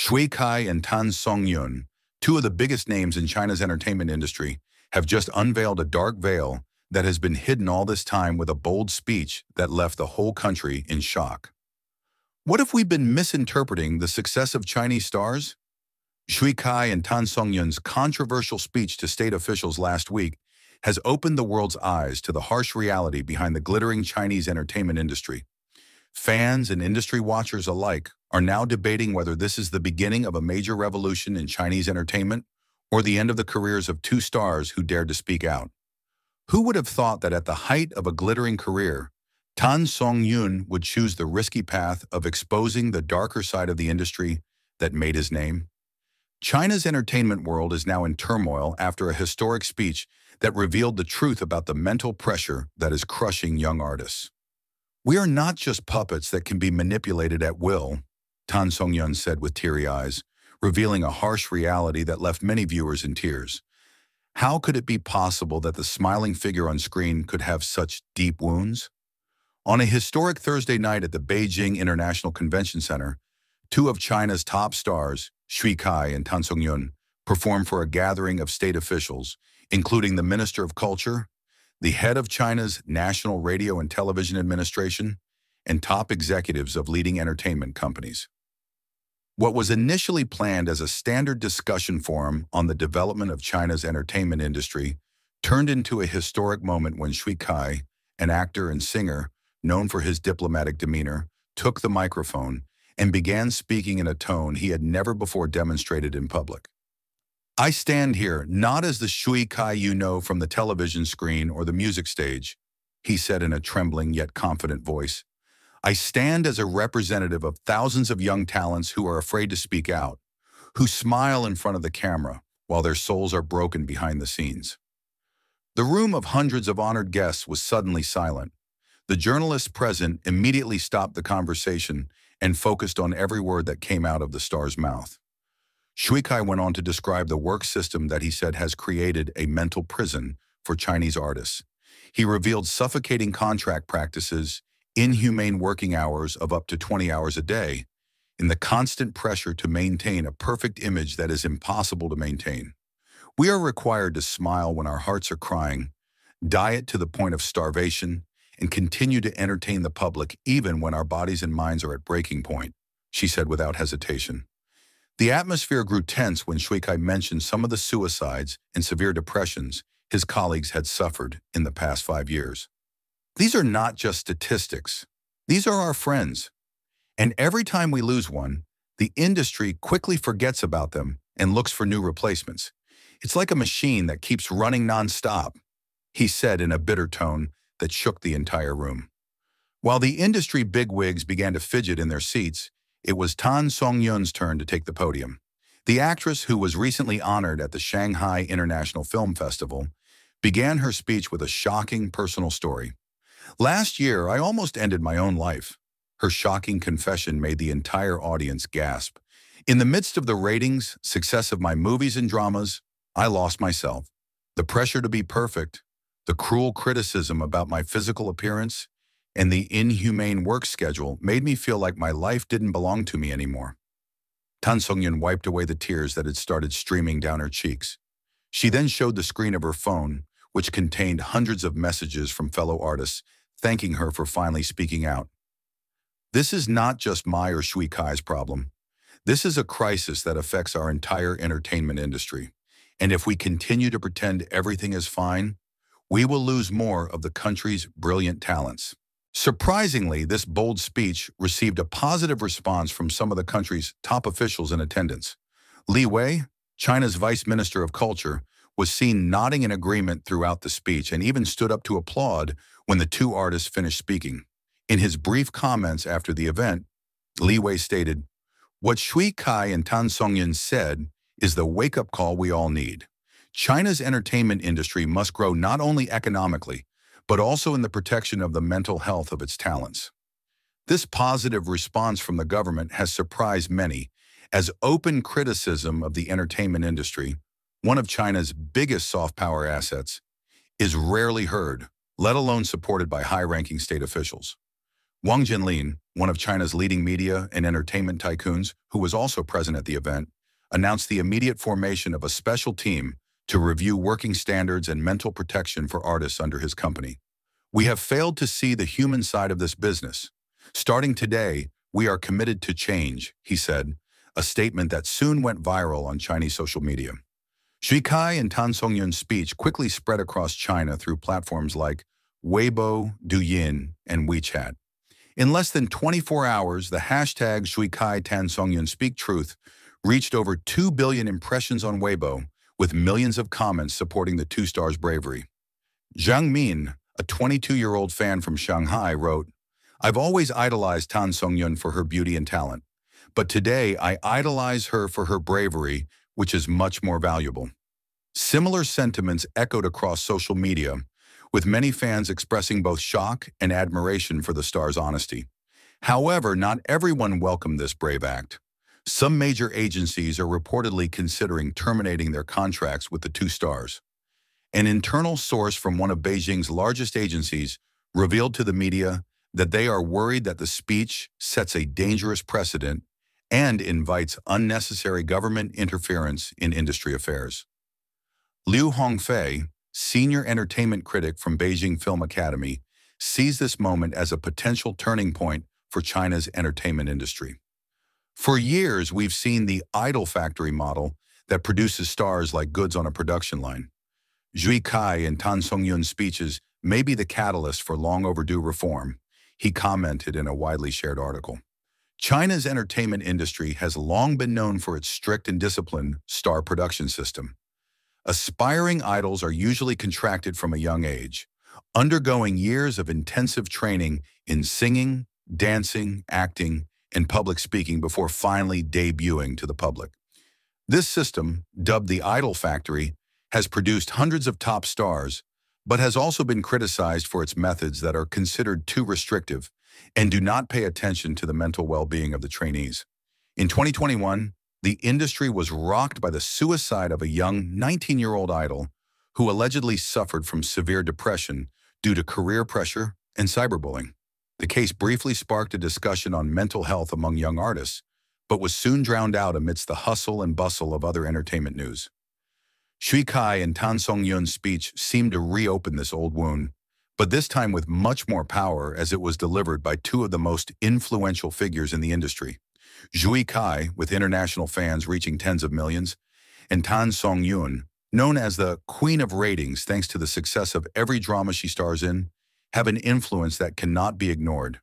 Shui Kai and Songyun, two of the biggest names in China's entertainment industry, have just unveiled a dark veil that has been hidden all this time with a bold speech that left the whole country in shock. What if we've been misinterpreting the success of Chinese stars? Shui Kai and Songyun's controversial speech to state officials last week has opened the world's eyes to the harsh reality behind the glittering Chinese entertainment industry. Fans and industry watchers alike are now debating whether this is the beginning of a major revolution in Chinese entertainment or the end of the careers of two stars who dared to speak out. Who would have thought that at the height of a glittering career, Songyun would choose the risky path of exposing the darker side of the industry that made his name? China's entertainment world is now in turmoil after a historic speech that revealed the truth about the mental pressure that is crushing young artists. "We are not just puppets that can be manipulated at will," Songyun said with teary eyes, revealing a harsh reality that left many viewers in tears. How could it be possible that the smiling figure on screen could have such deep wounds? On a historic Thursday night at the Beijing International Convention Center, two of China's top stars, Shui Kai and Songyun, performed for a gathering of state officials, including the Minister of Culture, the head of China's National Radio and Television Administration, and top executives of leading entertainment companies. What was initially planned as a standard discussion forum on the development of China's entertainment industry turned into a historic moment when Shui Kai, an actor and singer known for his diplomatic demeanor, took the microphone and began speaking in a tone he had never before demonstrated in public. "I stand here not as the Shui Kai you know from the television screen or the music stage," he said in a trembling yet confident voice. "I stand as a representative of thousands of young talents who are afraid to speak out, who smile in front of the camera while their souls are broken behind the scenes." The room of hundreds of honored guests was suddenly silent. The journalists present immediately stopped the conversation and focused on every word that came out of the star's mouth. Shui Kai went on to describe the work system that he said has created a mental prison for Chinese artists. He revealed suffocating contract practices, inhumane working hours of up to 20 hours a day, and the constant pressure to maintain a perfect image that is impossible to maintain. "We are required to smile when our hearts are crying, diet to the point of starvation, and continue to entertain the public even when our bodies and minds are at breaking point," she said without hesitation. The atmosphere grew tense when Shui Kai mentioned some of the suicides and severe depressions his colleagues had suffered in the past 5 years. "These are not just statistics. These are our friends. And every time we lose one, the industry quickly forgets about them and looks for new replacements. It's like a machine that keeps running nonstop," he said in a bitter tone that shook the entire room. While the industry bigwigs began to fidget in their seats, it was Songyun's turn to take the podium. The actress, who was recently honored at the Shanghai International Film Festival, began her speech with a shocking personal story. "Last year, I almost ended my own life." Her shocking confession made the entire audience gasp. "In the midst of the ratings, success of my movies and dramas, I lost myself. The pressure to be perfect, the cruel criticism about my physical appearance, and the inhumane work schedule made me feel like my life didn't belong to me anymore." Songyun wiped away the tears that had started streaming down her cheeks. She then showed the screen of her phone, which contained hundreds of messages from fellow artists thanking her for finally speaking out. "This is not just my or Shui Kai's problem. This is a crisis that affects our entire entertainment industry. And if we continue to pretend everything is fine, we will lose more of the country's brilliant talents." Surprisingly, this bold speech received a positive response from some of the country's top officials in attendance. Li Wei, China's Vice Minister of Culture, was seen nodding in agreement throughout the speech and even stood up to applaud when the two artists finished speaking. In his brief comments after the event, Li Wei stated, "What Shui Kai and Songyun said is the wake-up call we all need. China's entertainment industry must grow not only economically, but also in the protection of the mental health of its talents." This positive response from the government has surprised many, as open criticism of the entertainment industry, one of China's biggest soft power assets, is rarely heard, let alone supported by high-ranking state officials. Wang Jinlin, one of China's leading media and entertainment tycoons, who was also present at the event, announced the immediate formation of a special team to review working standards and mental protection for artists under his company. We have failed to see the human side of this business. Starting today, we are committed to change, he said, a statement that soon went viral on Chinese social media. Zhu Kai and Tan Songyun's speech quickly spread across China through platforms like Weibo, Douyin, and WeChat. In less than 24 hours, the hashtag Zhu Kai Tan Songyun Speak Truth reached over 2 billion impressions on Weibo, with millions of comments supporting the two stars' bravery. Zhang Min, a 22-year-old fan from Shanghai, wrote, "I've always idolized Tan Songyun for her beauty and talent, but today I idolize her for her bravery, which is much more valuable." Similar sentiments echoed across social media, with many fans expressing both shock and admiration for the star's honesty. However, not everyone welcomed this brave act. Some major agencies are reportedly considering terminating their contracts with the two stars. An internal source from one of Beijing's largest agencies revealed to the media that they are worried that the speech sets a dangerous precedent and invites unnecessary government interference in industry affairs. Liu Hongfei, senior entertainment critic from Beijing Film Academy, sees this moment as a potential turning point for China's entertainment industry. For years, we've seen the idol factory model that produces stars like goods on a production line. Zhu Kai and Tan Songyun's speeches may be the catalyst for long overdue reform, he commented in a widely shared article. China's entertainment industry has long been known for its strict and disciplined star production system. Aspiring idols are usually contracted from a young age, undergoing years of intensive training in singing, dancing, acting, and public speaking before finally debuting to the public. This system, dubbed the Idol Factory, has produced hundreds of top stars, but has also been criticized for its methods that are considered too restrictive and do not pay attention to the mental well-being of the trainees. In 2021, the industry was rocked by the suicide of a young 19-year-old idol who allegedly suffered from severe depression due to career pressure and cyberbullying. The case briefly sparked a discussion on mental health among young artists, but was soon drowned out amidst the hustle and bustle of other entertainment news. Zhu Kai and Tan Songyun's speech seemed to reopen this old wound, but this time with much more power as it was delivered by two of the most influential figures in the industry. Zhu Kai, with international fans reaching tens of millions, and Tan Songyun, known as the Queen of Ratings thanks to the success of every drama she stars in, have an influence that cannot be ignored.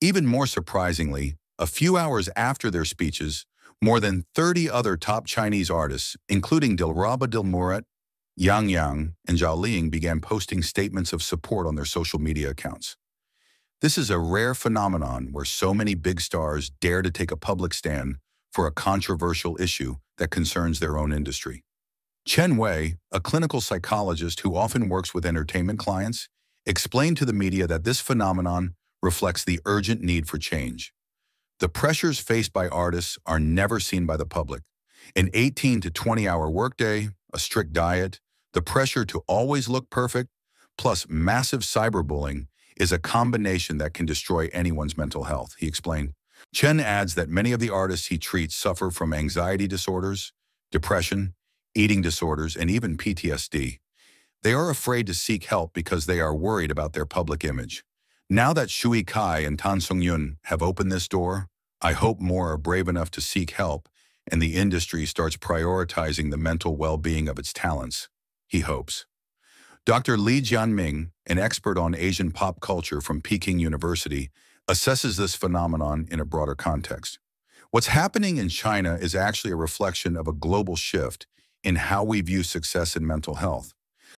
Even more surprisingly, a few hours after their speeches, more than 30 other top Chinese artists, including Dilraba Dilmurat, Yang Yang, and Zhao Ling, began posting statements of support on their social media accounts. This is a rare phenomenon where so many big stars dare to take a public stand for a controversial issue that concerns their own industry. Chen Wei, a clinical psychologist who often works with entertainment clients, explained to the media that this phenomenon reflects the urgent need for change. The pressures faced by artists are never seen by the public. An 18 to 20-hour workday, a strict diet, the pressure to always look perfect, plus massive cyberbullying is a combination that can destroy anyone's mental health, he explained. Chen adds that many of the artists he treats suffer from anxiety disorders, depression, eating disorders, and even PTSD. They are afraid to seek help because they are worried about their public image. Now that Zhu Kai and Tan Songyun have opened this door, I hope more are brave enough to seek help and the industry starts prioritizing the mental well-being of its talents, he hopes. Dr. Li Jianming, an expert on Asian pop culture from Peking University, assesses this phenomenon in a broader context. What's happening in China is actually a reflection of a global shift in how we view success in mental health.